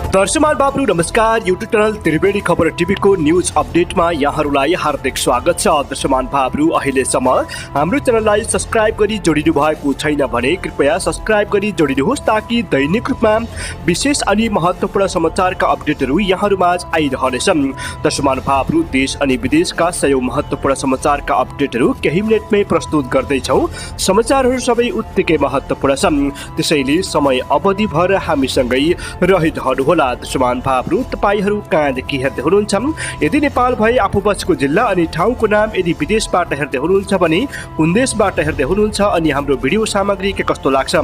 दर्शमान बाबु नमस्कार। YouTube channel Triveni खबर टिभीको न्युज अपडेटमा यहाँहरूलाई हार्दिक स्वागत छ। दर्शमान बाबु अहिलेसम्म हाम्रो च्यानललाई सब्स्क्राइब गरी जोडिनु भएको छैन भने कृपया सब्स्क्राइब गरी जोडिनुहोस् ताकि दैनिक रूपमा विशेष अनि महत्त्वपूर्ण समाचारका अपडेटहरू यहाँहरूमाझ आइरहनेछन्। दर्शमान बाबु देश अनि विदेशका सयौं महत्त्वपूर्ण समाचारका अपडेटहरू केही मिनेटमै प्रस्तुत गर्दैछौँ। समाचारहरू सबै उत्तिकै महत्त्वपूर्ण छन्, त्यसैले समय अवधिभर हामीसँगै रहिरहनुहोला। दर्शमान बाबु तपाईहरू कहाँदेखि हेर्दै हुनुहुन्छ? यदि नेपाल भए आफू बसेको जिल्ला अनि ठाउँको नाम, यदि विदेशबाट हेर्दै हुनुहुन्छ भने कुन देशबाट हेर्दै हुनुहुन्छ अनि हाम्रो भिडियो सामग्री के कस्तो लाग्छ?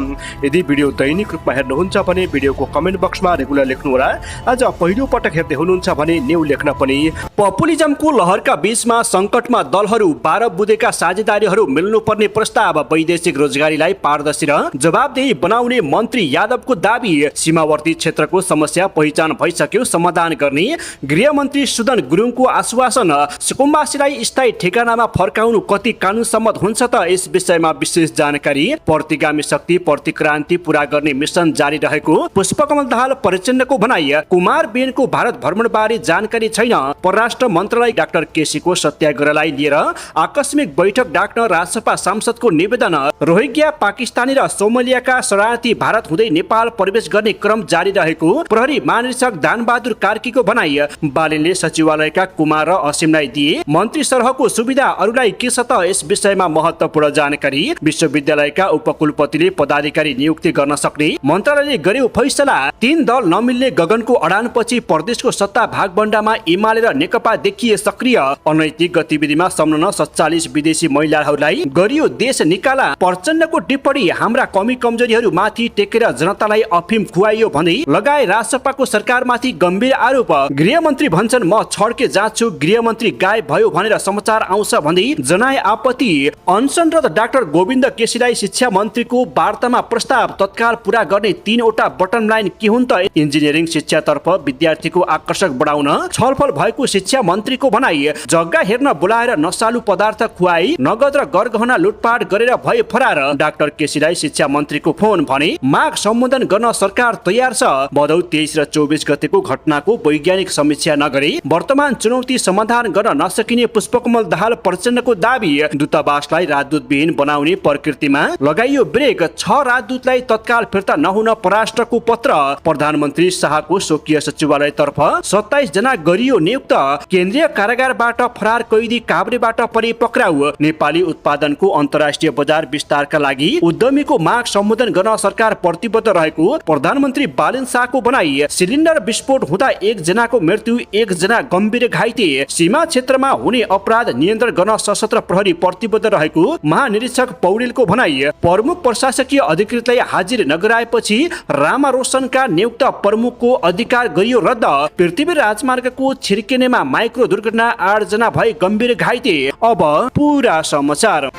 यदि भिडियो दैनिक रूपमा हेर्नुहुन्छ भने भिडियोको कमेन्ट बक्समा रेगुलर लेख्नुहोला। आज पहिलो पटक हेर्दै हुनुहुन्छ भने न्यू लेख्न पनि। पपुलिजमको लहरका बीचमा संकटमा दलहरू 12 बुँदेका साझेदारीहरू मिल्नुपर्ने प्रस्ताव। वैदेशिक रोजगारीलाई पारदर्शी र जवाबदेही बनाउने मन्त्री यादवको दाबी। सीमावर्ती क्षेत्रको समस्या पहिचान भइसक्यो, समाधान गर्ने गृहमन्त्री सुदन गुरुङको आश्वासन। सुकुम्बासीलाई स्थायी ठेगानामा फर्काउनु कति कानुन सम्मत हुन्छ त? यस विषयमा विशेष जानकारी। प्रतिगामी शक्ति प्रतिक्रान्ति पूरा गर्ने मिशन जारी रहेको पुष्पकमल दाहाल प्रचण्डको भनाई। कुमार बेनको भारत भ्रमणबारे जानकारी छैन। परराष्ट्र मन्त्रालय डाक्टर केसीको सत्याग्रहलाई लिएर आकस्मिक बैठक डाक्न राजसभा सांसदको निवेदन। रोहिंग्या पाकिस्तानी र सोमालियाका शरणार्थी भारत हुँदै नेपाल प्रवेश गर्ने क्रम जारी रहेको प्रहरी महानिरीक्षक दानबहादुर कार्कीको भनाई। बालिनले सचिवालयका कुमार र असिमलाई दिए मन्त्री सरहको सुविधा, अरूलाई के छ त? यस विषयमा महत्त्वपूर्ण जानकारी। विश्वविद्यालयका उपकुलपतिले पदाधिकारी नियुक्ति गर्न सक्ने मन्त्रालयले गर्यो फैसला। 3 दल नमिल्ने गगनको अडानपछि प्रदेशको सत्ता भागबण्डामा एमाले र नेकपा देखिए सक्रिय। अनैतिक गतिविधिमा संलग्न 47 विदेशी महिलाहरूलाई गरियो देश निकाला। प्रचण्डको टिप्पणी, हाम्रा कमी कमजोरीहरू माथि टेकेर जनतालाई अफिम खुवाइयो भन्दै लगाए राजसभाको सरकारमाथि गम्भीर आरोप। गृहमन्त्री भन्छन् म छड्के जाँच्छु, गृहमन्त्री गायब भयो भनेर समाचार आउँछ भन्दै जनाए आपत्ति। अनसनरत डाक्टर गोविन्द केसीलाई शिक्षा मन्त्रीको वार्तामा प्रस्ताव। तत्काल पूरा गर्ने 3 वटा बटम लाइन के हुन् त? इन्जिनियरिङ शिक्षातर्फ विद्यार्थीको आकर्षक बढाउन छलफल भएको शिक्षा मन्त्रीको भनाई। जग्गा हेर्न बोलाएर नसालु पदार्थ खुवाई नगद र गरगहना लुटपाट गरेर भए फरार। डाक्टर केसीलाई शिक्षा मन्त्रीको फोन भने माग सम्बोधन गर्न सरकार तयार छ। भदौ 23 र 24 गतेको घटनाको वैज्ञानिक समीक्षा नगरी वर्तमान चुनौती समाधान गर्न नसकिने पुष्पकमल दाहाल प्रचण्डको दाबी। दूतावासलाई राजदूतविहीन बनाउने प्रकृतिमा लगाइयो ब्रेक। 6 राजदूतलाई तत्काल फिर्ता नहुन परराष्ट्रको पत्र। प्रधानमन्त्री शाहको स्वकीय सचिवालयतर्फ 27 जना गरियो नियुक्त। केन्द्रीय कारागारबाट फरार कैदी काभ्रेबाट परे पक्राउ। नेपाली उत्पादनको अन्तर्राष्ट्रिय बजार विस्तारका लागि उद्यमीको माग सम्बोधन गर्न सरकार प्रतिबद्ध रहेको प्रधानमन्त्री बालिन शाहको भनाई। सिलिन्डर विस्फोट हुँदा 1 जनाको मृत्यु, 1 जना गम्भीर घाइते। सीमा क्षेत्रमा हुने अपराध नियन्त्रण गर्न सशस्त्र प्रहरी प्रतिबद्ध रहेको महानिरीक्षक पौडेलको भनाई। प्रमुख प्रशासकीय अधिकृतलाई हाजिर नगराएपछि रामा रोशनका नियुक्त प्रमुखको अधिकार गरियो रद्द। पृथ्वी राजमार्गको छिर्केनेमा माइक्रो दुर्घटना, 8 जना भए गम्भीर घाइते। अब पूरा समाचार।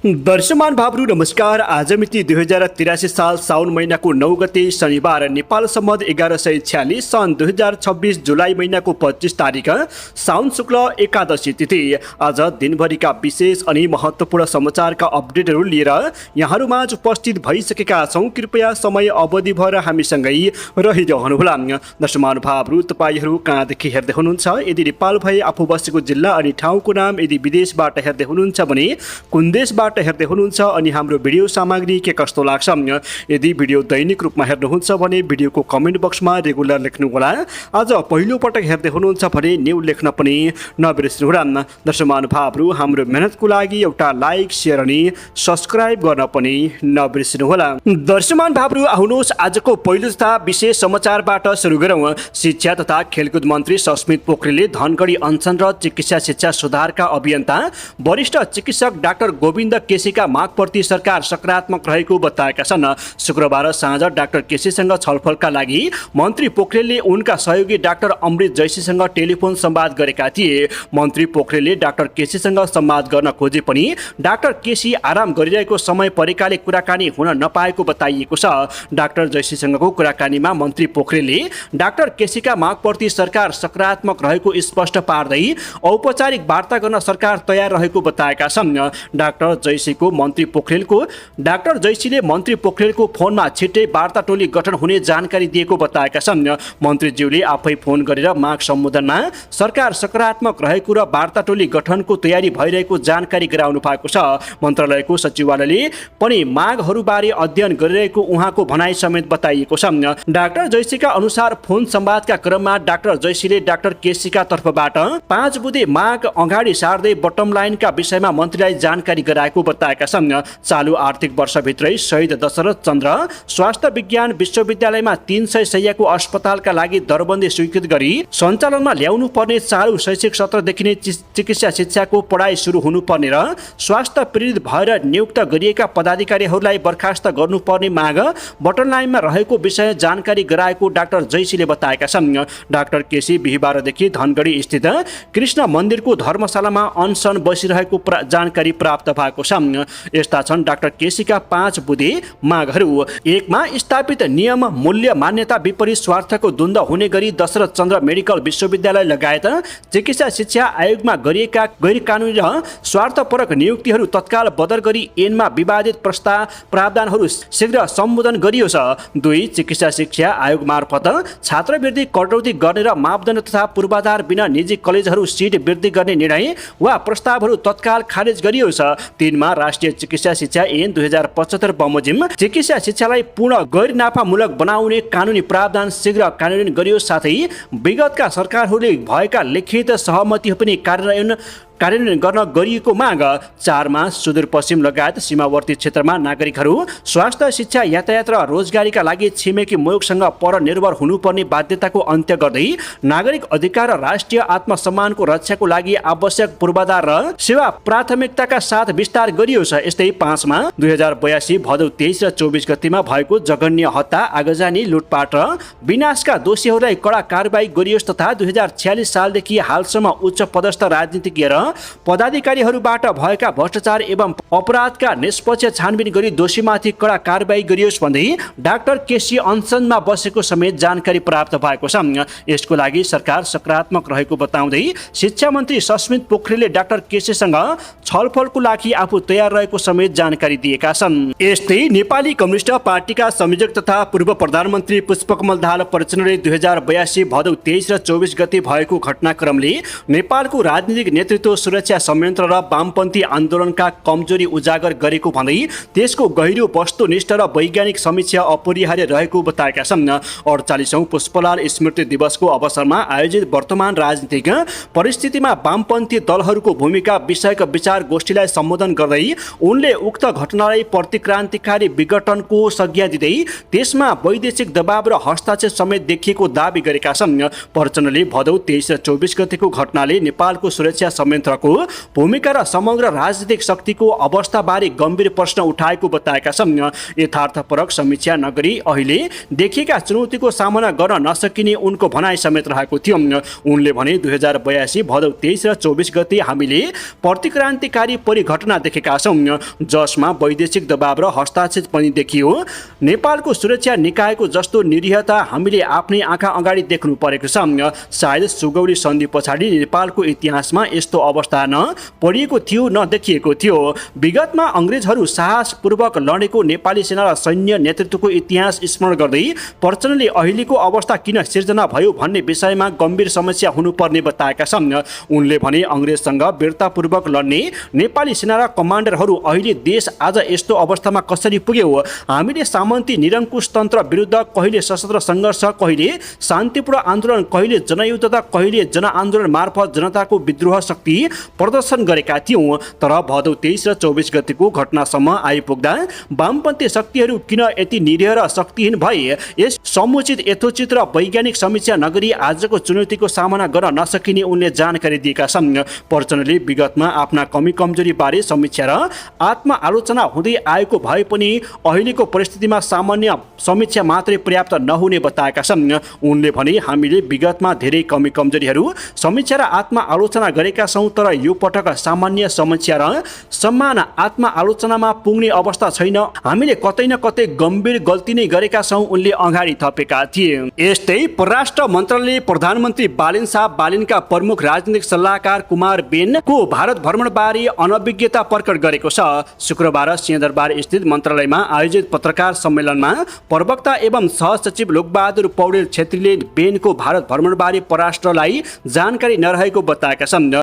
दर्शमान बाबु नमस्कार। आज मिति 2083 साल साउन महिनाको 9 गते शनिबार, नेपाल सम्वत 1146 सन् 2026 जुलाई महिनाको 25 तारिक साउन शुक्ल एकादशी तिथि। आज दिनभरिका विशेष अनि महत्त्वपूर्ण समाचारका अपडेटहरू लिएर यहाँहरूमाझ उपस्थित भइसकेका छौँ। कृपया समय अवधिभर हामीसँगै रहिरहनुहोला। दर्शमान बाबु तपाईहरू कहाँदेखि हेर्दै हुनुहुन्छ? यदि नेपाल भए आफू बसेको जिल्ला अनि ठाउँको नाम, यदि विदेशबाट हेर्दै हुनुहुन्छ भने कुन देशबाट हेर्दै हुनुहुन्छ अनि हाम्रो भिडियो सामग्री के कस्तो लाग्छ? यदि भिडियो दैनिक रूपमा हेर्नुहुन्छ भने भिडियोको कमेन्ट बक्समा रेगुलर लेख्नुहोला। आज पहिलो पटक हेर्दै हुनुहुन्छ भने न्यू लेख्न पनि नबिर्सनुहोला। दर्शमान बाबु हाम्रो मेहनतको लागि एउटा लाइक, शेयर अनि सब्स्क्राइब गर्न पनि नबिर्सनुहोला। दर्शमान बाबु आउनुहोस् आजको पहिलो तथा विशेष समाचारबाट सुरु गरौँ। शिक्षा तथा खेलकुद मन्त्री सस्मित पोखरेलले धनगढी अनसन र चिकित्सा शिक्षा सुधारका अभियन्ता वरिष्ठ चिकित्सक डाक्टर गोविन्द केसीका मागप्रति सरकार सकारात्मक रहेको बताएका छन्। शुक्रबार साँझ डाक्टर केसीसँग छलफलका लागि मन्त्री पोखरेलले उनका सहयोगी डाक्टर अमृत जैसीसँग टेलिफोन संवाद गरेका थिए। मन्त्री पोखरेलले डाक्टर केसीसँग संवाद गर्न खोजे पनि डाक्टर केसी आराम गरिरहेको समय परेकाले कुराकानी हुन नपाएको बताइएको छ। डाक्टर जैसीसँगको कुराकानीमा मन्त्री पोखरेलले डाक्टर केसीका मागप्रति सरकार सकारात्मक रहेको स्पष्ट पार्दै औपचारिक वार्ता गर्न सरकार तयार रहेको बताएका छन्। डाक्टर जयसीको मन्त्री पोखरेलको डाक्टर जयसीले मन्त्री पोखरेलको फोनमा छिट्टै वार्ता टोली गठन हुने जानकारी दिएको बताएका छन्। मन्त्रीज्यूले आफै फोन गरेर माग सम्बोधनमा सरकार सकारात्मक रहेको र वार्ता टोली गठनको तयारी भइरहेको जानकारी गराउनु भएको छ। मन्त्रालयको सचिवालयले पनि मागहरूबारे अध्ययन गरिरहेको उहाँको भनाइ समेत बताइएको छ। डाक्टर जयसीका अनुसार फोन संवादका क्रममा डाक्टर जयसीले डाक्टर केसीका तर्फबाट 5 बुँदे माग अगाडि सार्दै बटम लाइनका विषयमा मन्त्रीलाई जानकारी गराएको बताएका छन्। चालु आर्थिक वर्षभित्रै शहीद दशरथ चन्द्र स्वास्थ्य विज्ञान विश्वविद्यालयमा 300 शय्याको अस्पतालका लागि दरबन्दी स्वीकृत गरी सञ्चालनमा ल्याउनु पर्ने चालु शैक्षिक सत्रदेखि नै चिकित्सा शिक्षाको पढाइ सुरु हुनुपर्ने र स्वास्थ्य पीडित भएर नियुक्त गरिएका पदाधिकारीहरूलाई बर्खास्त गर्नुपर्ने माग बटम लाइनमा रहेको विषय जानकारी गराएको डाक्टर जयसीले बताएका छन्। डाक्टर केसी बिहिबारदेखि धनगढी स्थित कृष्ण मन्दिरको धर्मशालामा अनसन बसिरहेको जानकारी प्राप्त भएको छ। यस्ता छन् डाक्टर केसीका 5 बुँदे मागहरू। 1 मा स्थापित नियम मूल्य मान्यता विपरीत स्वार्थको द्वन्द हुने गरी दशरथ चन्द्र मेडिकल विश्वविद्यालय लगायत चिकित्सा शिक्षा आयोगमा गरिएका गैर कानुनी र स्वार्थपरक नियुक्तिहरू तत्काल बदर गरी ऐनमा विवादित प्रावधानहरू शीघ्र सम्बोधन गरियोस्। 2 चिकित्सा शिक्षा आयोग मार्फत छात्रवृत्ति कटौती गर्ने र मापदण्ड तथा पूर्वाधार बिना निजी कलेजहरू सिट वृद्धि गर्ने निर्णय वा प्रस्तावहरू तत्काल खारेज गरियोस्। 3 मा राष्ट्रिय चिकित्सा शिक्षा ऐन 2075 बमोजिम चिकित्सा शिक्षालाई पूर्ण गैर नाफामूलक बनाउने कानुनी प्रावधान शीघ्र कार्यान्वयन गरियोस्। साथै विगतका सरकारहरूले भएका लिखित सहमति पनि कार्यान्वयन गर्न गरिएको माग। 4 मा सुदूरपश्चिम लगायत सीमावर्ती क्षेत्रमा नागरिकहरू स्वास्थ्य शिक्षा यातायात र रोजगारीका लागि छिमेकी मुलुकसँग परनिर्भर हुनुपर्ने बाध्यताको अन्त्य गर्दै नागरिक अधिकार र राष्ट्रिय आत्मसम्मानको रक्षाको लागि आवश्यक पूर्वाधार र सेवा प्राथमिकताका साथ विस्तार गरियोस्। यस्तै 5 मा 2082 भदौ 23 र 24 गतिमा भएको जघन्य हत्या आगजनी लुटपाट र विनाशका दोषीहरूलाई कडा कारबाही गरियोस् तथा 2046 सालदेखि हालसम्म उच्च पदस्थ राजनीतिज्ञ र पदाधिकारीहरूबाट भएका भ्रष्टाचार एवं अपराधका निष्पक्ष छानबिन गरी दोषीमाथि कडा कारबाही गरियोस् भन्दै डाक्टर केसी अनसनमा बसेको समेत जानकारी प्राप्त भएको छ। यसको लागि सरकार सकारात्मक रहेको बताउँदै शिक्षा मन्त्री सस्मित पोखरेलले डाक्टर केसीसँग छलफलको लागि आफू तयार रहेको समेत जानकारी दिएका छन्। यस्तै नेपाली कम्युनिस्ट पार्टीका संयोजक तथा पूर्व प्रधानमन्त्री पुष्पकमल दाहाल प्रचण्डले 2082 भदौ 23 र 24 गते भएको घटनाक्रमले नेपालको राजनीतिक नेतृत्व सुरक्षा संयन्त्र र वामपन्थी आन्दोलनका कमजोरी उजागर गरेको भन्दै त्यसको गहिरो वस्तुनिष्ठ र वैज्ञानिक समीक्षा अपरिहार्य रहेको बताएका छन्। 48औं पुष्पलाल स्मृति दिवसको अवसरमा आयोजित वर्तमान राजनीतिक परिस्थितिमा वामपन्थी दलहरूको भूमिका विषयक विचार गोष्ठीलाई सम्बोधन गर्दै उनले उक्त घटनालाई प्रतिक्रान्तिकारी विघटनको संज्ञा दिँदै त्यसमा वैदेशिक दबाव र हस्ताक्षर समेत देखिएको दावी गरेका छन्। प्रचण्डले भदौ 23 र 24 गतिको घटनाले नेपालको सुरक्षा संयन्त्रको भूमिका र समग्र राजनीतिक शक्तिको अवस्थाबारे गम्भीर प्रश्न उठाएको बताएका छन्। यथार्थपरक समीक्षा नगरी अहिले देखिएका चुनौतीको सामना गर्न नसकिने उनको भनाइ समेत रहेको थियो। उनले भने 2082 भदौ 23 र 24 गते हामीले प्रतिक्रान्तिकारी परिघटना देखेका छौँ जसमा वैदेशिक दबाव र हस्ताक्षर पनि देखियो। नेपालको सुरक्षा निकायको जस्तो निरीहता हामीले आफ्नै आँखा अगाडि देख्नु परेको छ। सायद सुगौली सन्धि पछाडि नेपालको इतिहासमा यस्तो अवस्था न पढिएको थियो न देखिएको थियो। विगतमा अङ्ग्रेजहरू साहसपूर्वक लडेको नेपाली सेना र सैन्य नेतृत्वको इतिहास स्मरण गर्दै प्रचण्डले अहिलेको अवस्था किन सिर्जना भयो भन्ने विषयमा गम्भीर समस्या हुनुपर्ने बताएका छन्। उनले भने अङ्ग्रेजसँग वीरतापूर्वक लड्ने नेपाली सेना र कमान्डरहरू अहिले देश आज यस्तो अवस्थामा कसरी पुग्यो? हामीले सामन्ती निरङ्कुश तन्त्र विरुद्ध कहिले सशस्त्र सङ्घर्ष, कहिले शान्तिपूर्ण आन्दोलन, कहिले जनयुद्ध त कहिले जनआन्दोलन मार्फत जनताको विद्रोह शक्ति प्रदर्शन गरेका थियौँ। तर भदौ 23 र 24 गतिको घटनासम्म आइपुग्दा वामपन्थी शक्तिहरू किन यति निरीह र शक्तिहीन भए? यस समुचित यथोचित र वैज्ञानिक समीक्षा नगरी आजको चुनौतीको सामना गर्न नसकिने उनले जानकारी दिएका छन्। प्रचण्डले विगतमा आफ्ना कमी कमजोरी बारे समीक्षा र आत्मआलोचना हुँदै आएको भए पनि अहिलेको परिस्थितिमा सामान्य समीक्षा मात्रै पर्याप्त नहुने बताएका छन्। उनले भने हामीले विगतमा धेरै कमी कमजोरीहरू समीक्षा र आत्मआलोचना गरेका छौँ तर यो पटक सामान्य समीक्षा र सम्मान आफ्ना आत्मआलोचनामा पुग्ने अवस्था छैन, हामीले कतै न कतै गम्भीर गल्ती नै गरेका छौँ, उनले अगाडि थपेका थिए। यस्तै परराष्ट्र मन्त्रालयले प्रधानमन्त्री बालेन शाह बालेनका प्रमुख राजनीतिक सल्लाहकार कुमार बेनको भारत भ्रमणबारे अनभिज्ञता प्रकट गरेको छ। शुक्रबार सिंहदरबार स्थित मन्त्रालयमा आयोजित पत्रकार सम्मेलनमा प्रवक्ता एवं सहसचिव लोकबहादुर पौडेल छेत्रीले बेनको भारत भ्रमणबारे परराष्ट्रलाई जानकारी नरहेको बताएका छन्।